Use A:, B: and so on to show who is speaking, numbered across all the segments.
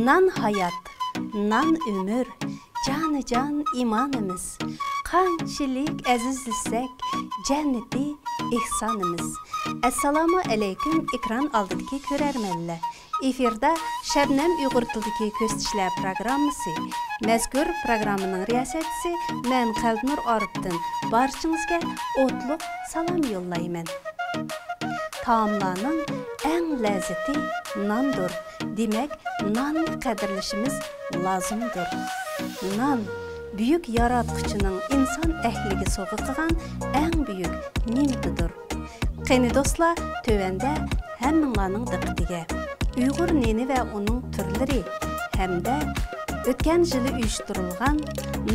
A: Nan hayat, nan ömür, canı can imanımız. Qanchalik azizlsak, cenneti ihsanımız. Assalamu alaykum ekran oldidagi ko'rarmanlar. Efirda Şebnem Uyg'ur tilidagi ko'rsatishlar programmasi. Mazkur programmaning riyosatchisi men Qalbnur Oripdin. Barchangizga o'tliq salom yo'llayman. Taomlarning eng lazzati nandir. Demak, nonni qadrlashimiz lozimdir. Nan büyük yaratqıçının insan əhliga sovg'a qilgan eng büyük ne'matidir. Qani do'stlar, tövəndə hammanglarning diqqatiga Uyg'ur neni va uning turlari hamda o'tgan yili uyushtirilgan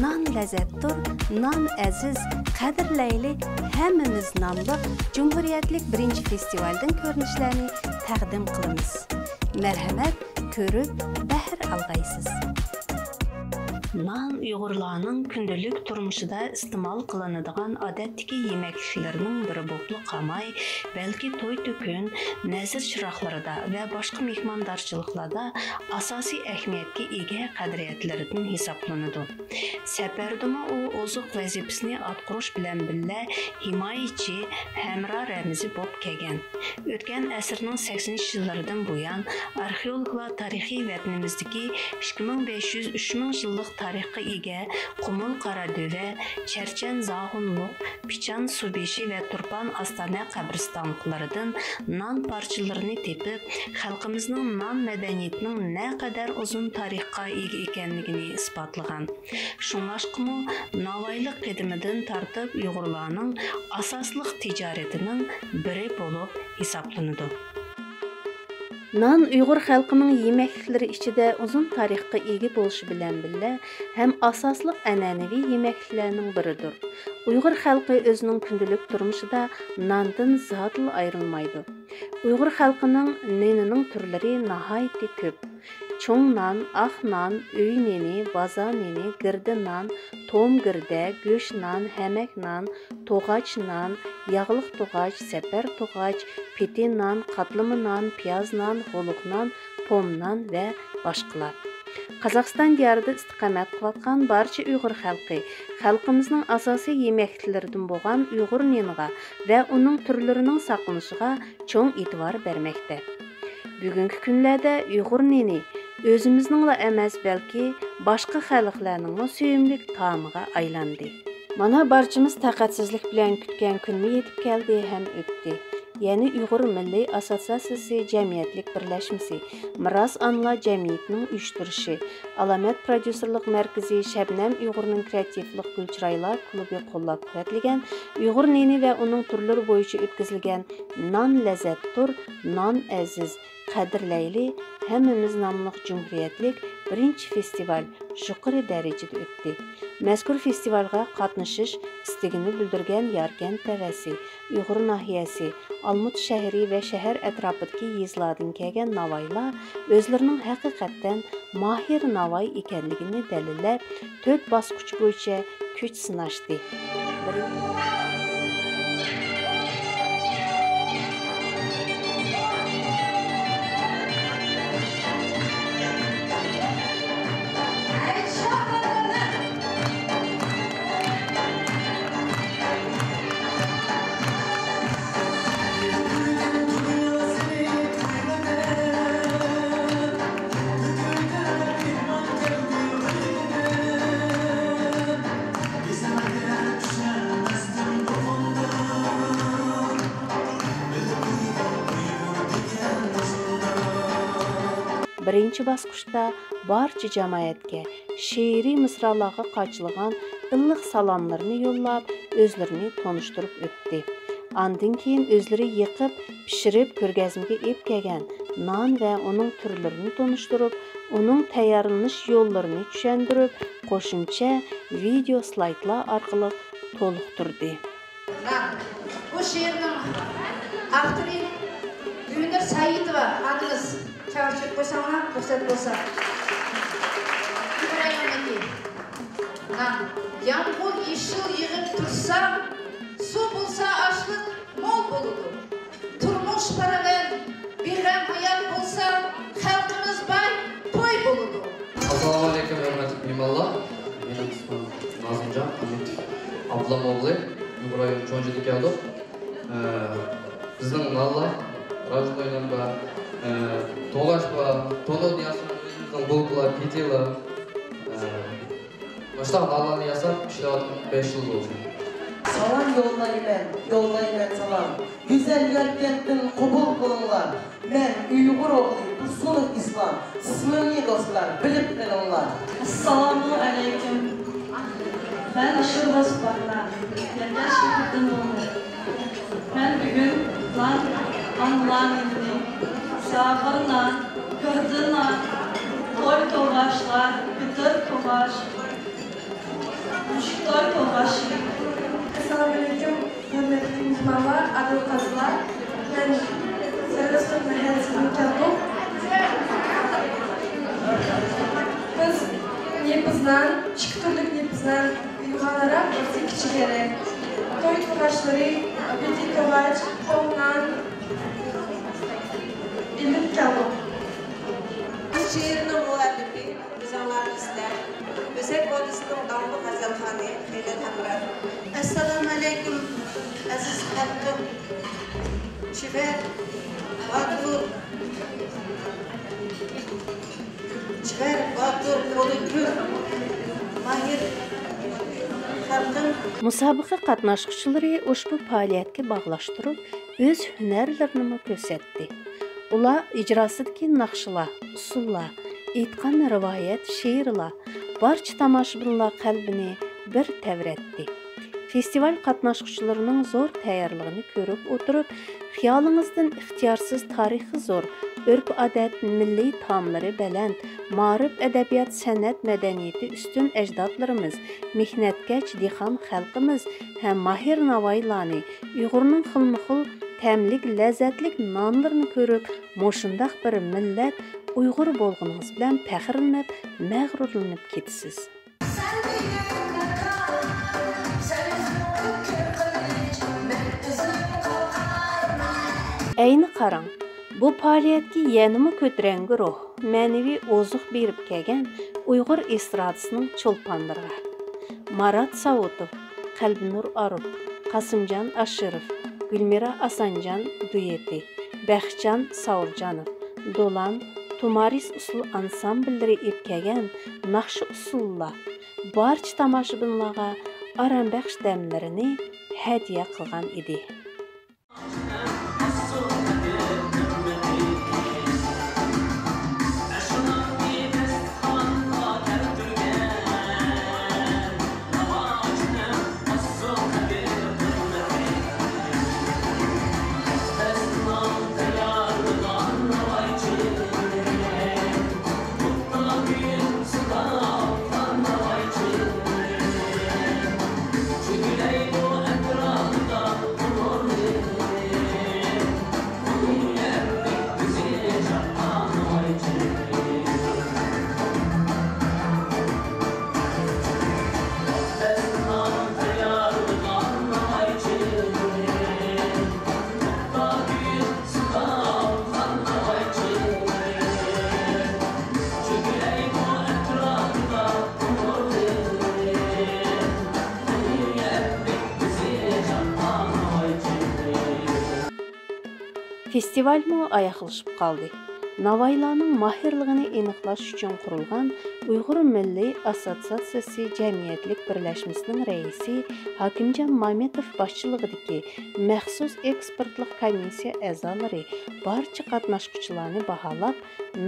A: non lazzatdir, non aziz, qadrlayli hammamiz nomli Cumhuriyetlik birinchi festivaldan ko'rinishlarni taqdim qilamiz. Marhamat, ko'rib bahr alg'aysiz. Nan Uyg'urlarning kundalik turmushida iste'mol qilinadigan odatdagi yemekliklarning biri bo'lib qolmay, balki to'y-to'kun, nazir chiroqlarida va boshqa mehmondorchiliklarda asosiy ahamiyatga ega qadriyatlardan hisoblanadi. Safardami u oziq vazifasini atqurish bilan birga himoyachi, hamroh ramzi bo'lib kelgan. O'tgan asrning 80-yillaridan buyon arxeologlar tarixiy vatanimizdagi 2500-3000 yillik tarixga ega Qumul Qaradöve, Charchan Zahunluq, Pichan Subeshi va Turpan Astana qabristonlaridan non parchalarini tepib, xalqimizning non madaniyatining naqadar uzun tarixga ega ekanligini isbotlagan. Shunlashqimi, Navoiylik qadimidan tortib Uyg'urlarning asosli tijoratining biri bo'lib hisoblanadi. Nan Uyg'ur xalqining yemekliklari ichida uzun tarixga ega bo'lishi bilan birga ham asosli an'anaviy yemekliklarning biridir. Uyg'ur xalqi o'zining kundalik turmushida nandan zotli ayrilmaydi. Uyg'ur xalqining nenining turlari nihoyatda ko'p. Cho'ng nan, aq nan, uy neni, baza neni, girdi nan, tom girda, go'sht nan, hamak nan, to'g'ach nan, yog'liq to'g'ach, sapar to'g'ach, peti nan, qatlimi nan, piyoz nan, holuq nan, pom nan va boshqalar. Qozog'iston diyorida istiqomat qilayotgan barcha Uyg'ur xalqimizning asosiy yemekliklaridan bo'lgan Uyg'ur neniga va uning turlarining saqlanishiga cho'ng e'tibor bermoqda. Bugungi kunlarda Uyg'ur neni o'zimizning emas, balki boshqa xalqlarning suyimlik taomiga aylandi. Mana barchamiz taqatsizlik bilan kutgan kunni yetib keldi ham o'tdi. Ya'ni Uyg'ur Milliy Assotsiatsiyasi jamiyatlik birlashmasi, Miros Anlar jamiyatining uyushtirishi, Alomat prodyuserlik markazi Şebnem Uyg'urning kreativlik gulchiroylar klubi qo'llab-quvvatlagan Uyg'ur neni va uning turlari bo'yicha o'tkazilgan non lazzatdir, non aziz, qadrlayli hammamiz nomli Cumhuriyetlik birinchi festival yuqori darajada o'tdi. Mazkur festivalga qatnashish istigini bildirgan Yarkent Tavasi, Uyg'ur nahiyasi, Olmut shahri va shahar atrofidagi yezlardan kelgan navoiylar o'zlarining haqiqatdan mahir navoiy ekanligini dalillab, 4 bosqich bo'yicha kuch sinashdi. Birinchi bosqichda barcha jamoatga she'riy misralarga qochilgan iliq salomlarni yo'llab, o'zlarini tanishtirib o'tdi. Andan keyin o'zlari yiqib, pishirib ko'rgazmaga olib kelgan non va uning turlarini tanishtirib, uning tayyorlanish yo'llarini tushuntirib, qo'shimcha video slaydlar orqali to'liqtirdi.
B: Bu she'rning avtori Gündür Saidova adımız. Çağırışıp koysanlar, ruhsat bolsa. Yağmur yeşil yığıp tursa, su bulsa açlık mol boludu. Turmuş paralel bir hayat bulsa, halkımız bay toy boludu.
C: Eyvallah. Benim ismim Nazımcan Hamit Ablamoğlu. Uyg'ur rayoni Cho'njilik keldik. Bizning Nalla rajdoydan va To'g'ash va To'nov yasab o'zimizning bo'ldilar, ketdilar. Başta Nallani yasab ishlayotgan 5 yil bo'ldi.
D: Salam yollayman salam. Güzel yelketten kabul kılınlar. Ben Uygur oğlu Tursunov İslam. Sizmeni dostlar, bilip bilonlar.
E: Assalamu aleyküm. Ben Şurbaz Barla. Yergeç Yıkırdın oğlu. Ben bugün anılan indi. Sağırla, kırdırla, toy toğaşlar, bitir toğaş, müşktoy toğaşı.
F: Assalamualaikum, hörmətli mehmanlar, adil qazlar. Mən Sərbəstlik məhəlləsindən gəldim. Biz Nepizdən, iki türlük Nepizdən yuxarılaraq birisi kiçiklərə. Toy toğaçları, biti toğaç, ondan ilib gəldim.
G: Şiirinin müəllifi bizanlarımızda Özek Vadisi'nin damlı Gazalxani Xeylət Həmrəv. Assalamu alaikum aziz xalqim. Şifər, Batur, Qo'likul, Mahir xalqim.
A: Musobaqa qatnaşqıçıları ushbu faoliyatga bağlaştırıb öz hünərlərini göstərdi. Ular icrasidagi naqshlar, usullar, aytgan rivoyat, she'rlar barcha tomoshabinlar qalbini bir tavratdi. Festival qatnaşqıçılarının zo'r tayyorligini ko'rib o'tirib, xiyolingizdan ixtiyorsiz tarixi zo'r, urf-odat, milliy taomlari baland, ma'rif, adabiyot, san'at, madaniyati ustun ajdodlarimiz, mehnatkash dehqon xalqimiz ham Mahir Navoiylarni, Uyg'urning xilma-xil təmlik, ləzzətlik nanlarını görüb, moşundaq bir millət Uyğur bolğunuz bilan fəxrlənib, məğrurlanıb ketisiz. Ayni qarang, bu faoliyatga yanımı kötürəngi ruh, mənevi ozuq berib kelgan Uyğur estradasının çolpanlarına. Marat Savutov, Qalbinur Arif, Qasımcan Aşırov, Gülmira Asancan dueti, Bəxtcan Saurjanov, Dolan, Tumaris usul ansamblləri epkəgən naqşı usullar, barcha tomoshabinlarga arambəxş dəmlərini hədiyyə qılğan idi. Festival mı ayaqlaşıb qaldı. Navoiylarning mahirligini aniqlash uchun qurilgan Uyg'ur Milliy Assotsiatsiyasi Jamiyatlik birlashmasining raisi Hakimjon Mametov boshchiligidagi maxsus ekspertlik komissiya a'zolari barcha qatnashuvchilarni baholab,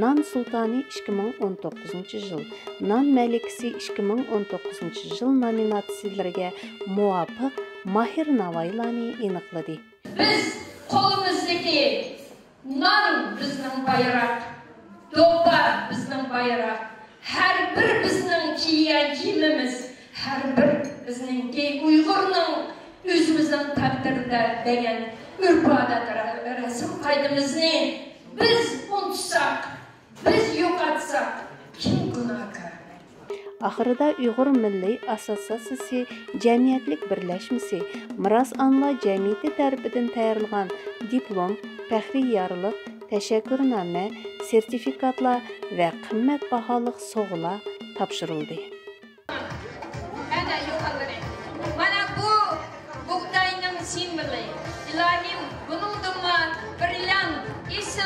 A: Nan Sultoni 2019-yil, Nan Malikasi 2019-yil nominatsiyalariga muvofiq Mahir Navoiylarni aniqladi.
H: Biz qo'limizdagi non bizning bayroq, do'ppa bizning bayroq, har bir bizning kiygan kiyimimiz, har bir bizningki Uyg'urning o'zimizning taqdirida degan urf-odat rasm qoidamizni biz unutsak, biz yo'qotsak, kim gunohkor?
A: Axırda Uyğur Milliy Assotsiatsiyasi Jamiyatlik birlashmasi Miros Anlar jamiyati tarafidan tayyorlangan diplom, faxriy yorliq, tashakkurnoma, sertifikatlar va qimmatbaho sovg'alar topshirildi.
H: simvoli. İlahim bunun dumma brilliant, isil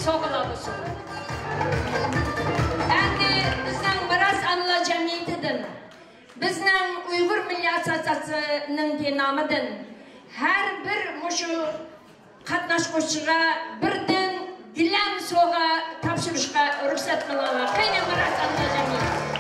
H: soğulalısı. Endi bizden biraz anla cemiyetidir. Bizden Uygur Milli Asasası'nın dinamıdır. Her bir muşu katnaşkoşuğa birden dilen soğa tapşırışka ruhsat kılala. Kayna biraz anla cemiyeti.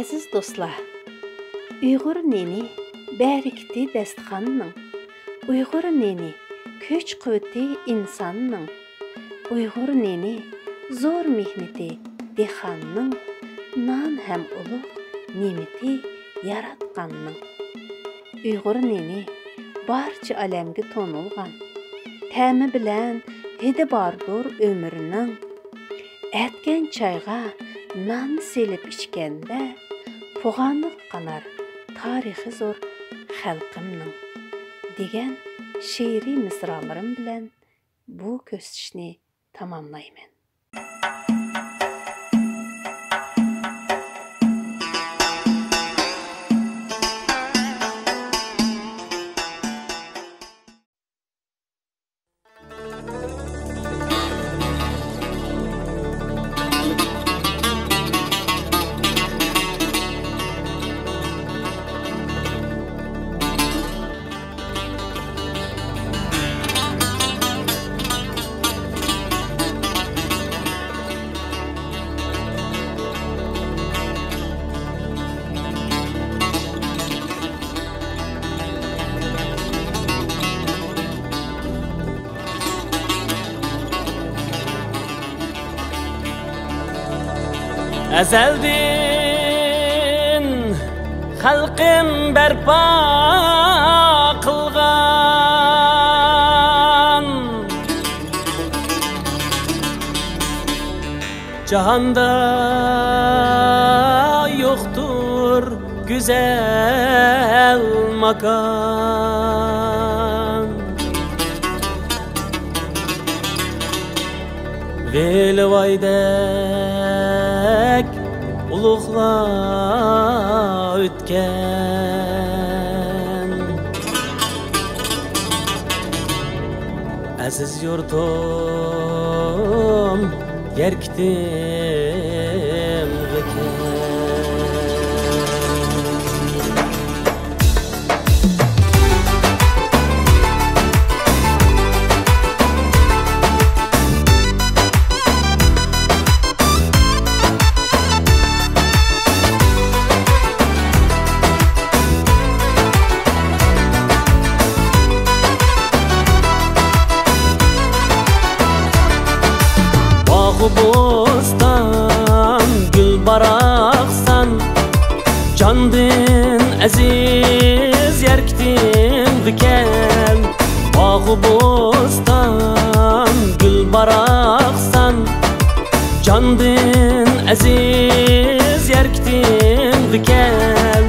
A: Aziz dostlar, Uyghur neni bərikti dəstxanının, Uyghur neni köç qüvvəti insanının, Uyghur neni zor mihneti dexanının, nan həm uluq nimeti yaratqanının. Uyghur neni barça aləmgi tonulğan, təmi bilən hidi bardur ömrünün, ətgən çayğa nan selip içkəndə, puğanlıq qanar tarixi zor xalqımның degan şeiri misralarım bilan bu köstüşni tamamlayman.
I: Ezeldin halkım berpa kılgan, cihanda güzel makan. Velvaydek ulukla ötken. Aziz yurtum yerktim gıken. Bostan gül baraksan, candın aziz yerktin diken. Bağı bostan gül baraksan, candın aziz yerktin diken.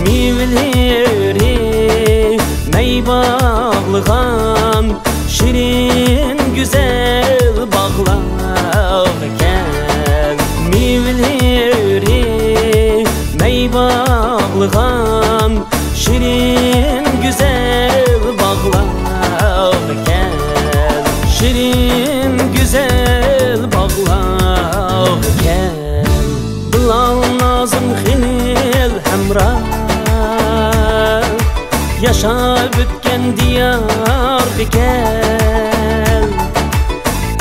I: Meyveleri mey bağlıgan, şirin güzel bağlar. Meyveleri mey bağlıgan, şirin güzel bağlarken. Şirin güzel bağlarken. Bilal nazım xilil hemra, yaşab ötken diyar diken.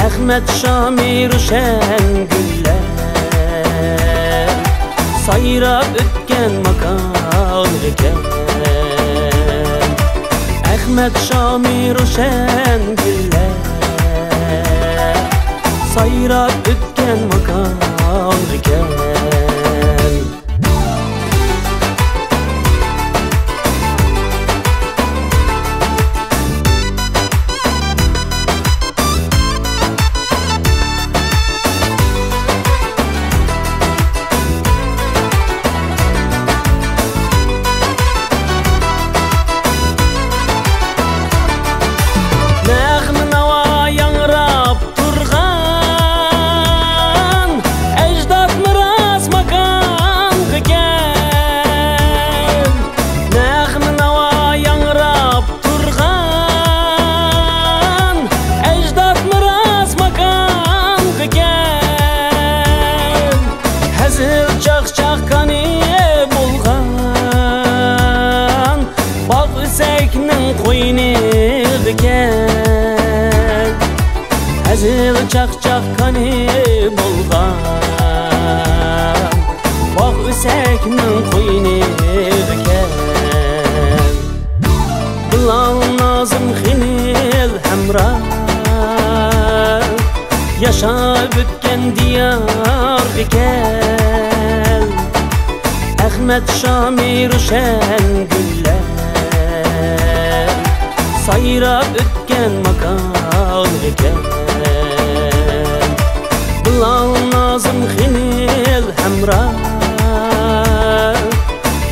I: Ahmet Şamir şen güller, sayrab ötken makan iken. Ahmet Şamir şen güller, sayrab ötken makan iken. Hazil çaq-çaq kani bolgan, baq üseknin qoyni diken. Bilal nazım xilil hemra, yaşab ötken diyar diken. Ahmet Şamir şen güller, sayrab ötken makan diken. Bilal nazım xilil hemra,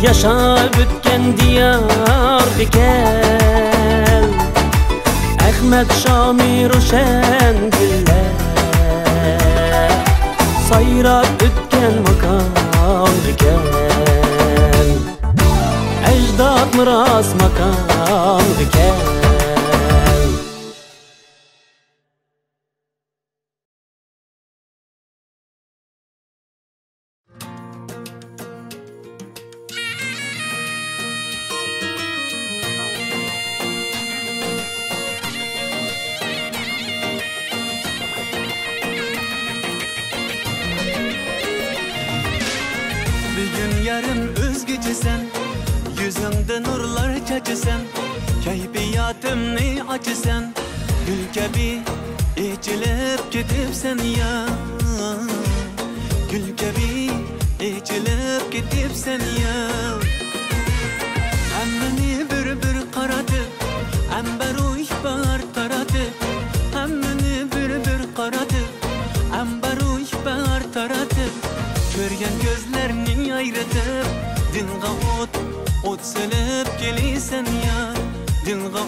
I: yaşab ötken diyar diken. Ahmet Şamir şen güller, sayrab ötken makan diken. Ecdat miras makan diken.
J: Yarın özgecesen, yüzünde nurlar çaçısan, keyfiyatımni açısan, gül gibi içilip gidipsen ya. Gül gibi içilip gidipsen ya. Hemmeni bir karadı, amber uy bahar taradı. Hemmeni bir karadı, amber uy bahar taradı. Görgen gözlerini ayırtıp Dilga ot selep gelisen yar Dilga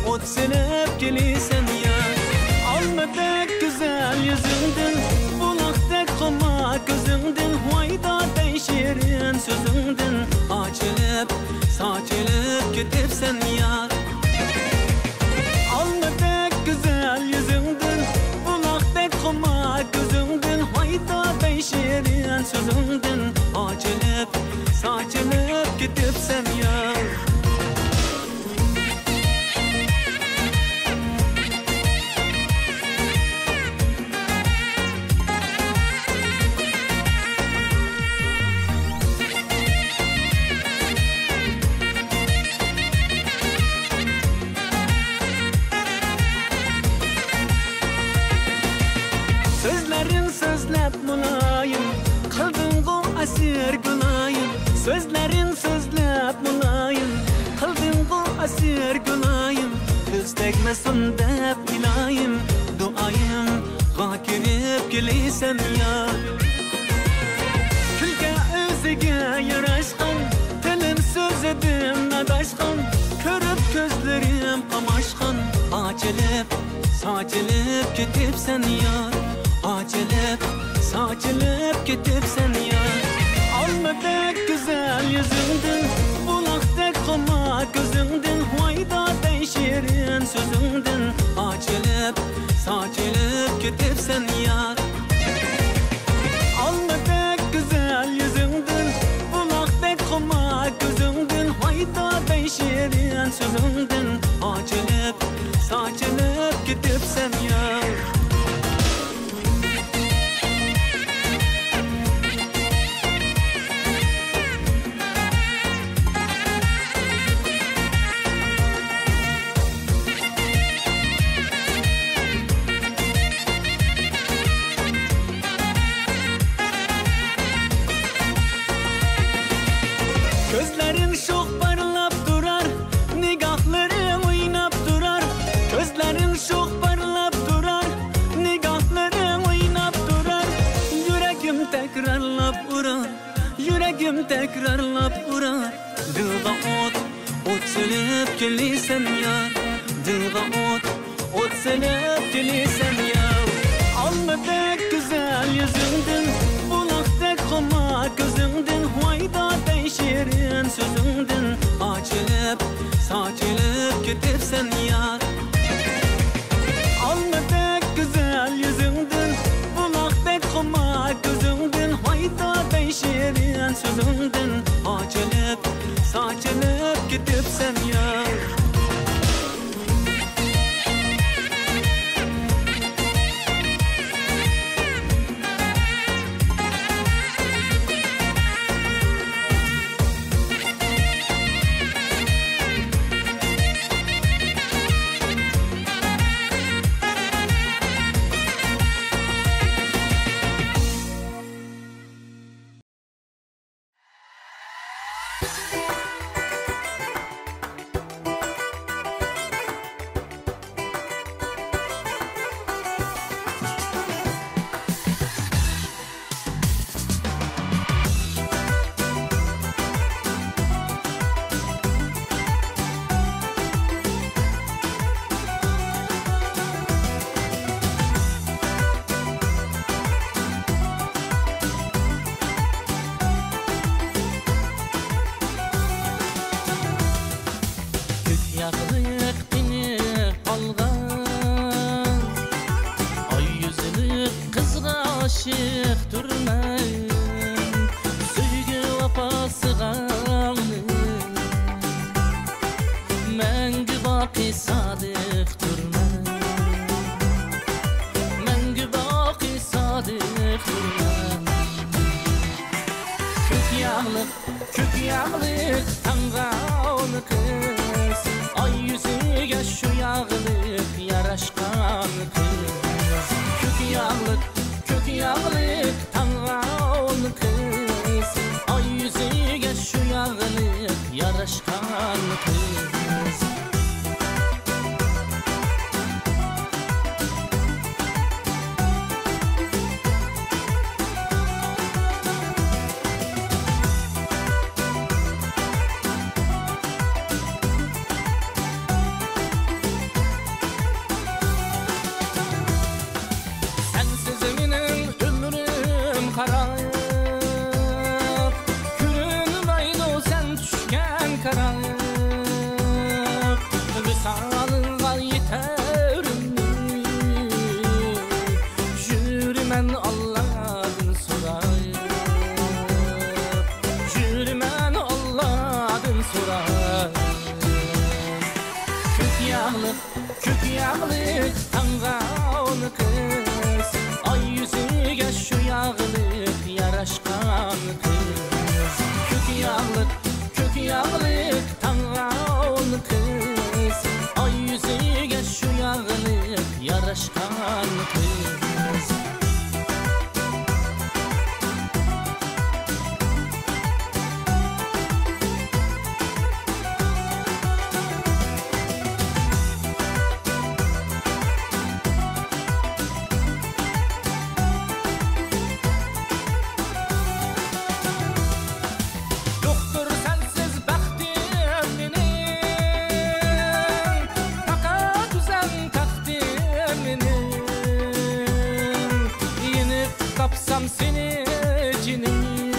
J: ot selep gelisen yar Almadak güzel yüzündün Bulakdak koma gözündün Vayda değişirin sözündün Açılıp saçılıp gidipsen yar Almadak güzel yüzündün Bulakdak koma gözündün Vayda değişirin sözündün Açılıp saçılıp gidipsen yar Asir gülayım Sözlerin sözlep mulayım Kıldın bu asir gülayım Göz tekmesin dep ilayım Duayım Gakirip geliysen ya Külge özüge yaraşkan Telin söz edim nadaşkan Körüp gözlerim kamaşkan Açılıp saçılıp gidipsen ya Açılıp saçılıp gidipsen ya Almadak güzel yüzündün Bulakdak koma gözündün Vayda değişirin sözündün Açılıp saçılıp gidipsen ya Almadak güzel yüzündün Bulakdak koma gözündün Vayda değişirin sözündün Açılıp saçılıp gidipsen ya Gözlerin çok parlap durar Nigahlarım oynap durar Gözlerin çok parlap durar Nigahlarım oynap durar Yüreğim tekrarlap urar Yüreğim tekrarlap urar Dilga ot selep geliysen ya Dilga ot selep geliysen ya Almadak güzel yüzündün Bulakdak koma gözündün Vayda değişirin sözündün Açılıp saçılıp gidipsen ya Almadak güzel yüzündün Bulakdak koma gözündün Vayda değişirin sözündün Açılıp saçılıp gidipsen ya aşık durmayın Söygü vapasıganı Məngü baqi sadık durmayın Məngü baqi sadık durmayın Kök yağlık tanğalı kız Ay yüzüge şu yağlık yaraşkan kız Kök yağlık tanğalı kız Ay yüzüge şu yağlık yaraşkan kız
I: kök yağlık tanğan kız Ay yüzüge şu yağlık yaraşkan kız Kök yağlık tanğan kız Ay yüzüge şu yağlık yaraşkan kız Seni cinim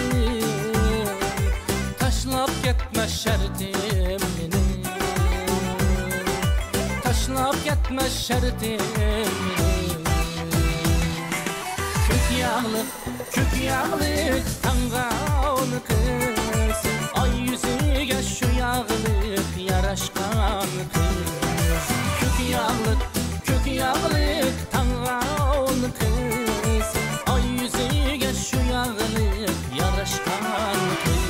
I: taşlap gitme şertim benim taşlap gitme şertim benim kök yağlık tanğan kız Ay yüzüge şu yağlık yaraşkan kız Kök yağlık tanğan kız Ay yüzüge şu yağlık yaraşkan kız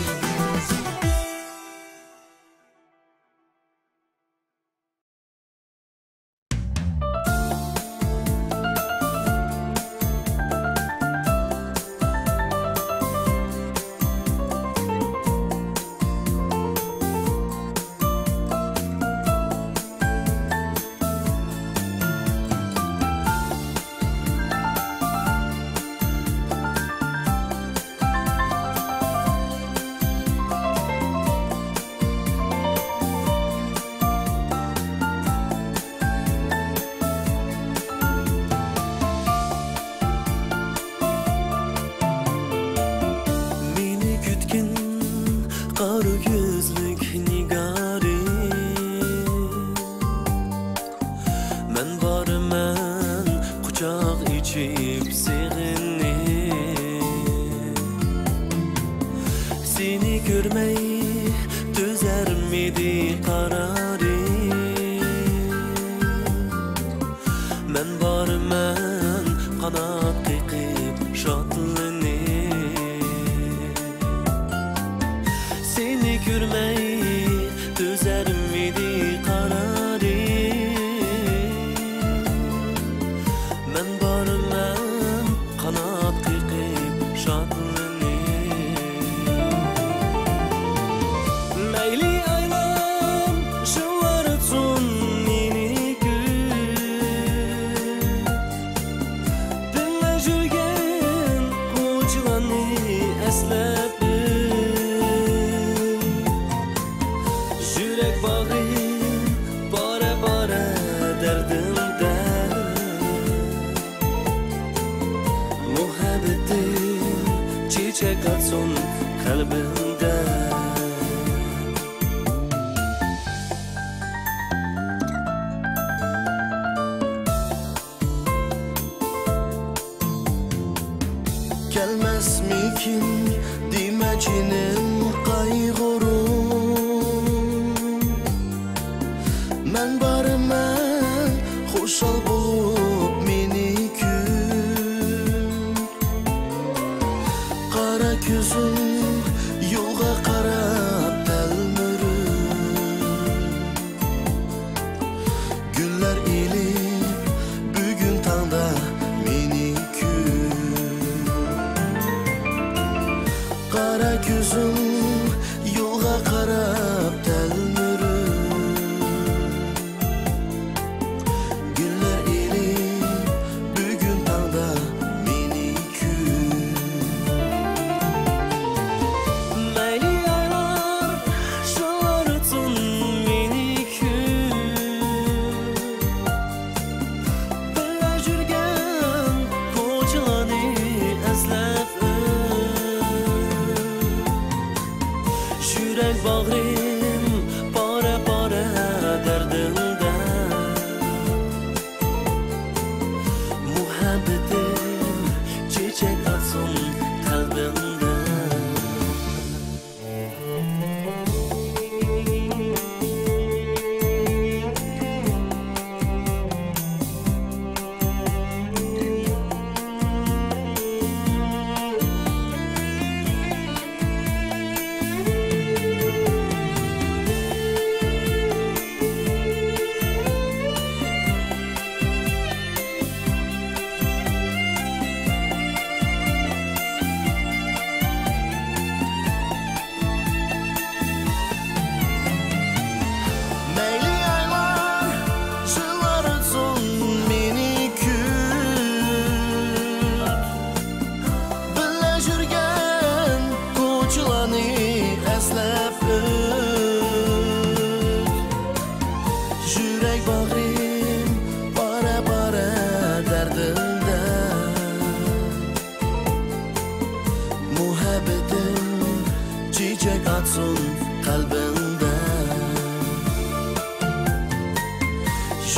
J: çiçek atsın kalbinde.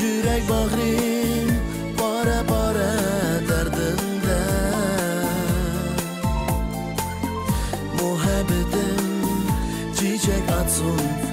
J: Yürek bağrım para para derdinde. Muhabbetim çiçek atsın